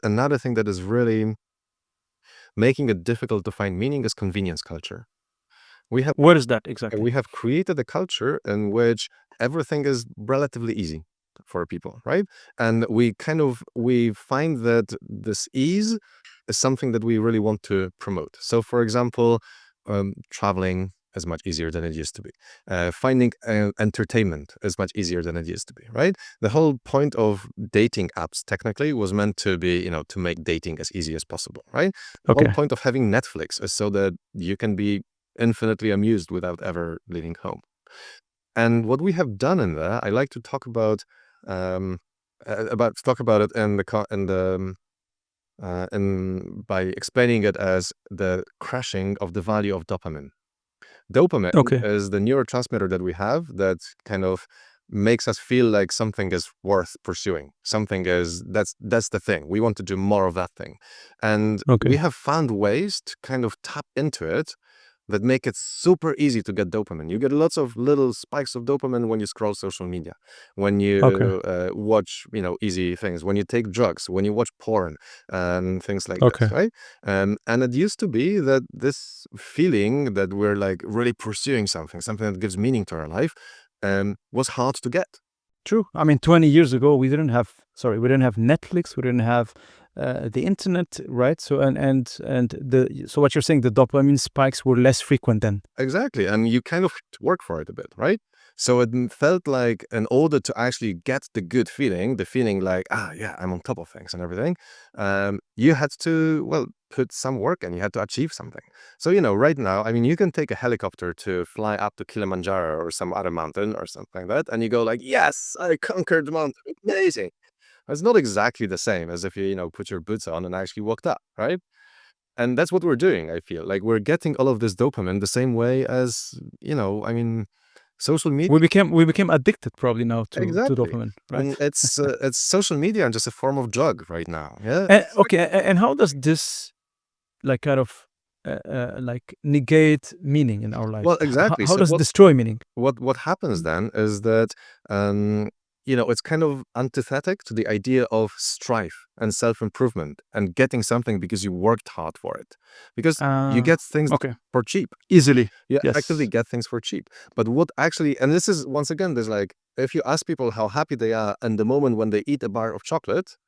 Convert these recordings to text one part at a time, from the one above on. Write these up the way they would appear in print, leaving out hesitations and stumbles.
another thing that is really making it difficult to find meaning is convenience culture. What is that exactly? We have created a culture in which everything is relatively easy for people, right? And we find that this ease is something that we really want to promote. So, for example, traveling is much easier than it used to be. Finding entertainment is much easier than it used to be, right? The whole point of dating apps technically was meant to be, to make dating as easy as possible, right? The whole point of having Netflix is so that you can be infinitely amused without ever leaving home. And what we have done in there, I like to talk about it by explaining it as the crashing of the value of dopamine. Dopamine is the neurotransmitter that we have that kind of makes us feel like something is worth pursuing. That's the thing. We want to do more of that thing. And we have found ways to kind of tap into it that make it super easy to get dopamine. You get lots of little spikes of dopamine when you scroll social media, when you watch, easy things, when you take drugs, when you watch porn and things like this, right? And it used to be that this feeling that we're like really pursuing something that gives meaning to our life, was hard to get. True. I mean, 20 years ago, we didn't have Netflix, we didn't have the internet, right? So so what you're saying, the dopamine spikes were less frequent then. Exactly, and you kind of work for it a bit, right? So it felt like in order to actually get the good feeling, the feeling like, yeah, I'm on top of things and everything, you had to, put some work and you had to achieve something. So, right now, I mean, you can take a helicopter to fly up to Kilimanjaro or some other mountain or something like that, and you go like, yes, I conquered the mountain, amazing. It's not exactly the same as if you, put your boots on and actually walked up, right? And that's what we're doing, I feel. Like we're getting all of this dopamine the same way as, I mean, social media. We became addicted probably now to dopamine, right? And it's social media and just a form of drug right now. Yeah. And how does this like kind of like negate meaning in our lives? Well, exactly. How does it destroy meaning? What happens then is that it's kind of antithetic to the idea of strife and self-improvement and getting something because you worked hard for it. Because you get things for cheap. Easily. You actively get things for cheap. But what actually, and this is, once again, there's like, if you ask people how happy they are in the moment when they eat a bar of chocolate,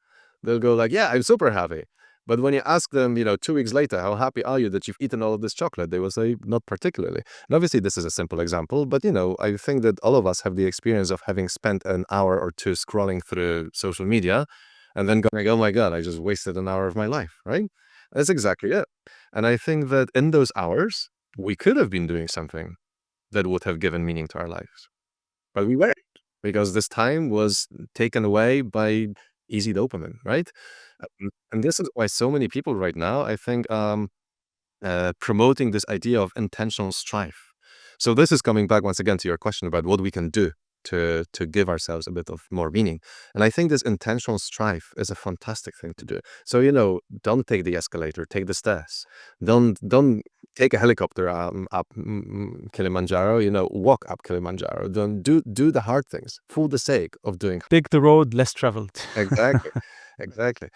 they'll go like, yeah, I'm super happy. But when you ask them, 2 weeks later, how happy are you that you've eaten all of this chocolate? They will say, not particularly. And obviously, this is a simple example, but, I think that all of us have the experience of having spent an hour or two scrolling through social media and then going, oh my God, I just wasted an hour of my life, right? That's exactly it. And I think that in those hours, we could have been doing something that would have given meaning to our lives. But we weren't, because this time was taken away by easy dopamine, right? And this is why so many people right now, I think, promoting this idea of intentional strife. So this is coming back once again to your question about what we can do to give ourselves a bit of more meaning. And I think this intentional strife is a fantastic thing to do. So, don't take the escalator, take the stairs. Don't take a helicopter up Kilimanjaro, walk up Kilimanjaro. Don't do the hard things for the sake of doing. Take the road less traveled. Exactly. Exactly.